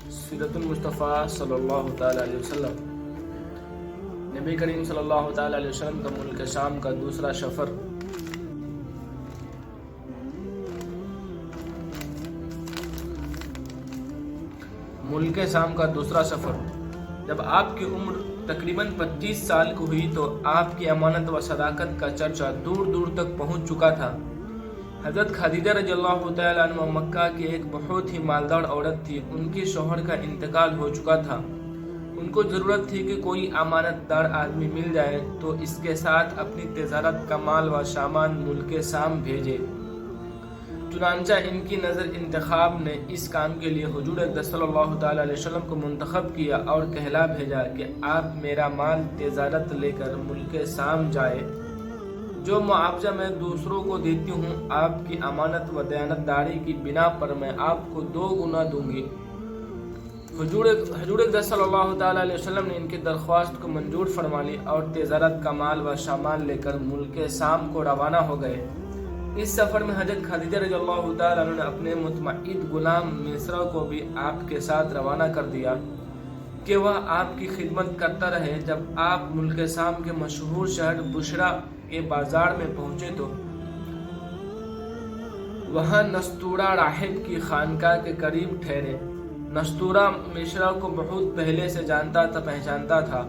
سیرت المصطفیٰ صلی اللہ تعالیٰ علیہ وسلم. نبی کریم صلی اللہ تعالیٰ علیہ وسلم کا ملک شام کا دوسرا سفر. ملک شام کا دوسرا سفر. جب آپ کی عمر تقریباً 25 سال کی ہوئی تو آپ کی امانت و صداقت کا چرچا دور دور تک پہنچ چکا تھا. حضرت خدیجہ رضی اللہ تعالیٰ عنہ مکہ کی ایک بہت ہی مالدار عورت تھی. ان کے شوہر کا انتقال ہو چکا تھا. ان کو ضرورت تھی کہ کوئی امانت دار آدمی مل جائے تو اس کے ساتھ اپنی تجارت کا مال و سامان ملک شام بھیجے. چنانچہ ان کی نظر انتخاب نے اس کام کے لیے حضور اقدس صلی اللہ تعالیٰ علیہ وسلم کو منتخب کیا اور کہلا بھیجا کہ آپ میرا مال تجارت لے کر ملک شام جائے. جو معاوضہ میں دوسروں کو دیتی ہوں آپ کی امانت و دیانتداری کی بنا پر میں آپ کو 2 گنا دوں گی. حضور اقدس صلی اللہ تعالیٰ علیہ وسلم نے ان کی درخواست کو منظور فرما لی اور تجارت کا مال و سامان لے کر ملک شام کو روانہ ہو گئے. اس سفر میں حضرت خدیجہ رضی اللہ تعالیٰ عنہ نے اپنے متمعید غلام میسرہ کو بھی آپ کے ساتھ روانہ کر دیا کہ وہ آپ کی خدمت کرتا رہے. جب آپ ملک شام کے مشہور شہر بصرہ کے بازار میں پہنچے تو وہاں نستورہ راہب کی خانقاہ کے قریب ٹھہرے. نستورہ میسرہ کو بہت پہلے سے پہچانتا تھا.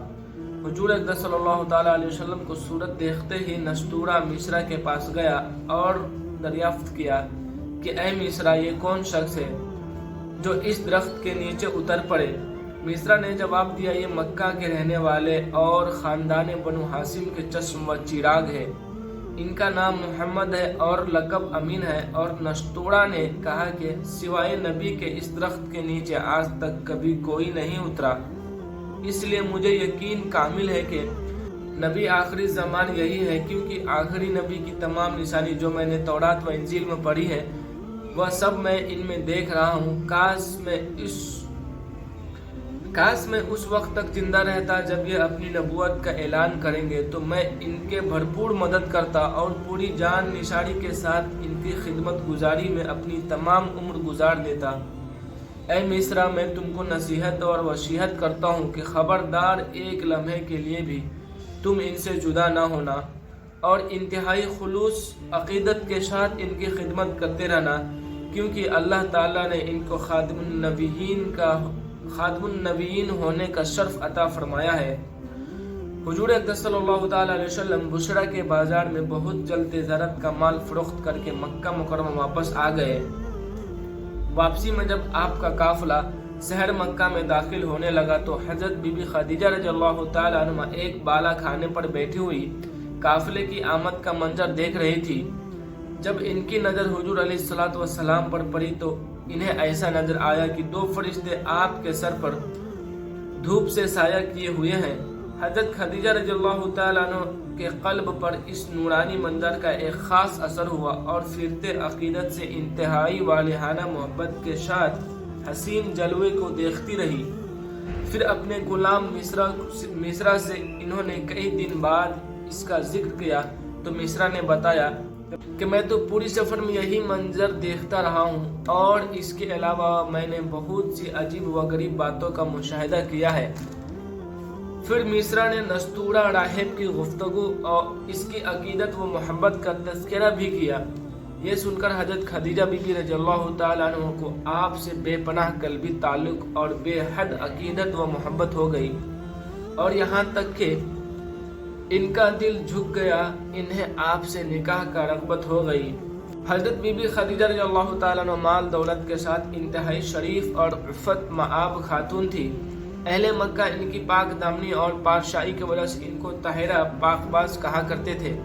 حضور اقدس صلی اللہ تعالیٰ علیہ وسلم کو صورت دیکھتے ہی نستورہ میسرہ کے پاس گیا اور دریافت کیا کہ اے میسرہ یہ کون شخص ہے جو اس درخت کے نیچے اتر پڑے. میسرہ نے جواب دیا یہ مکہ کے رہنے والے اور خاندان بنو ہاشم کے چشم و چراغ ہے. ان کا نام محمد ہے اور لقب امین ہے. اور نستورہ نے کہا کہ سوائے نبی کے اس درخت کے نیچے آج تک کبھی کوئی نہیں اترا. اس لیے مجھے یقین کامل ہے کہ نبی آخری زمان یہی ہے کیونکہ آخری نبی کی تمام نشانی جو میں نے تورات و انجیل میں پڑھی ہے وہ سب میں ان میں دیکھ رہا ہوں. کاش میں اس وقت تک زندہ رہتا جب یہ اپنی نبوت کا اعلان کریں گے تو میں ان کے بھرپور مدد کرتا اور پوری جان نثاری کے ساتھ ان کی خدمت گزاری میں اپنی تمام عمر گزار دیتا. اے میسرہ میں تم کو نصیحت اور وصیت کرتا ہوں کہ خبردار ایک لمحے کے لیے بھی تم ان سے جدا نہ ہونا اور انتہائی خلوص عقیدت کے ساتھ ان کی خدمت کرتے رہنا کیونکہ اللہ تعالیٰ نے ان کو خادم النبیین ہونے کا شرف عطا فرمایا ہے. حضور اقدس صلی اللہ تعالیٰ علیہ وسلم بصرہ کے بازار میں بہت جلد تجارت کا مال فروخت کر کے مکہ مکرمہ واپس آ گئے. واپسی میں جب آپ کا قافلہ شہر مکہ میں داخل ہونے لگا تو حضرت بی بی خدیجہ رضی اللہ تعالیٰ عنہ ایک بالا کھانے پر بیٹھی ہوئی قافلے کی آمد کا منظر دیکھ رہی تھی. جب ان کی نظر حضور علیہ الصلوۃ والسلام پر پڑی تو انہیں ایسا نظر آیا کہ 2 فرشتے آپ کے سر پر دھوپ سے سایہ کیے ہوئے ہیں. حضرت خدیجہ رضی اللہ تعالیٰ عنہ کے قلب پر اس نورانی منظر کا ایک خاص اثر ہوا اور پھرتے عقیدت سے انتہائی والہانہ محبت کے ساتھ حسین جلوے کو دیکھتی رہی. پھر اپنے غلام میسرہ سے انہوں نے کئی دن بعد اس کا ذکر کیا تو میسرہ نے بتایا کہ میں تو پوری سفر میں یہی منظر دیکھتا رہا ہوں اور اس کے علاوہ میں نے بہت سی عجیب و غریب باتوں کا مشاہدہ کیا ہے. پھر میسرہ نے نستورہ راہب کی گفتگو اور اس کی عقیدت و محبت کا تذکرہ بھی کیا. یہ سن کر حضرت خدیجہ بی بی رضی اللہ تعالیٰ عنہ کو آپ سے بے پناہ قلبی تعلق اور بے حد عقیدت و محبت ہو گئی اور یہاں تک کہ ان کا دل جھک گیا. انہیں آپ سے نکاح کا رغبت ہو گئی. حضرت بی بی خدیجہ رضی اللہ تعالیٰ عنہ مال دولت کے ساتھ انتہائی شریف اور عفت مآب خاتون تھی. اہل مکہ ان کی پاک دامنی اور پادشاہی کی وجہ سے ان کو طاہرہ پاک باز کہا کرتے تھے.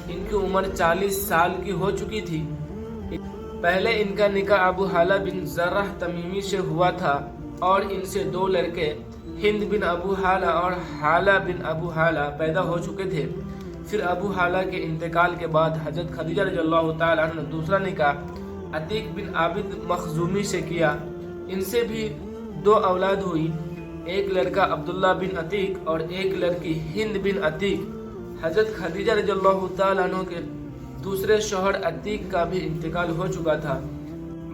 ان کی عمر 40 سال کی ہو چکی تھی. پہلے ان کا نکاح ابو حالہ بن زرہ تمیمی سے ہوا تھا اور ان سے 2 لڑکے ہند بن ابو حالہ اور حالہ بن ابو حالہ پیدا ہو چکے تھے. پھر ابو حالہ کے انتقال کے بعد حضرت خدیجہ رضی اللہ تعالیٰ عنہ نے دوسرا نکاح عتیق بن عابد مخزومی سے کیا. ان سے بھی 2 اولاد ہوئی. ایک لڑکا عبداللہ بن عتیق اور ایک لڑکی ہند بن عتیق. حضرت خدیجہ رضی اللہ تعالیٰ عنہ کے دوسرے شوہر عتیق کا بھی انتقال ہو چکا تھا.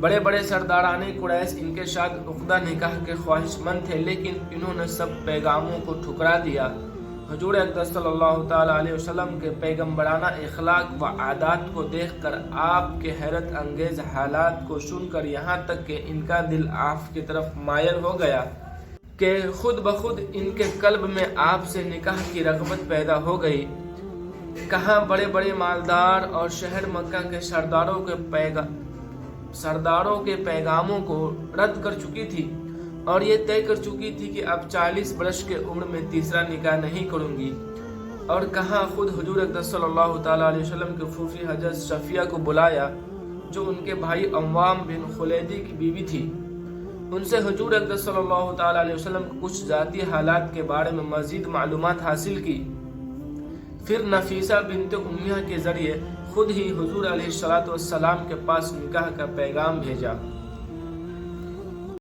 بڑے بڑے سرداران قریش ان کے ساتھ عقدہ نکاح کے خواہش مند تھے، لیکن انہوں نے سب پیغاموں کو ٹھکرا دیا۔ حضور اقدس صلی اللہ تعالیٰ علیہ وسلم کے پیغمبرانہ اخلاق و عادات کو دیکھ کر، آپ کے حیرت انگیز حالات کو سن کر، یہاں تک کہ ان کا دل آپ کی طرف مائل ہو گیا کہ خود بخود ان کے قلب میں آپ سے نکاح کی رغبت پیدا ہو گئی۔ کہاں بڑے بڑے مالدار اور شہر مکہ کے سرداروں کے پیغاموں کو رد کر چکی تھی اور یہ طے کر چکی تھی کہ اب 40 برس کے عمر میں تیسرا نکاح نہیں کروں گی، اور کہاں خود حضور اقدس صلی اللہ تعالیٰ علیہ وسلم کے پھوپھی حضرت صفیہ کو بلایا، جو ان کے بھائی عوام بن خلیدی کی بیوی تھی۔ ان سے حضور اقدس صلی اللہ تعالیٰ علیہ وسلم کو کچھ ذاتی حالات کے بارے میں مزید معلومات حاصل کی، پھر نفیسہ بنت امیہ کے ذریعے خود ہی حضور علیہ الصلوۃ والسلام کے پاس نکاح کا پیغام بھیجا۔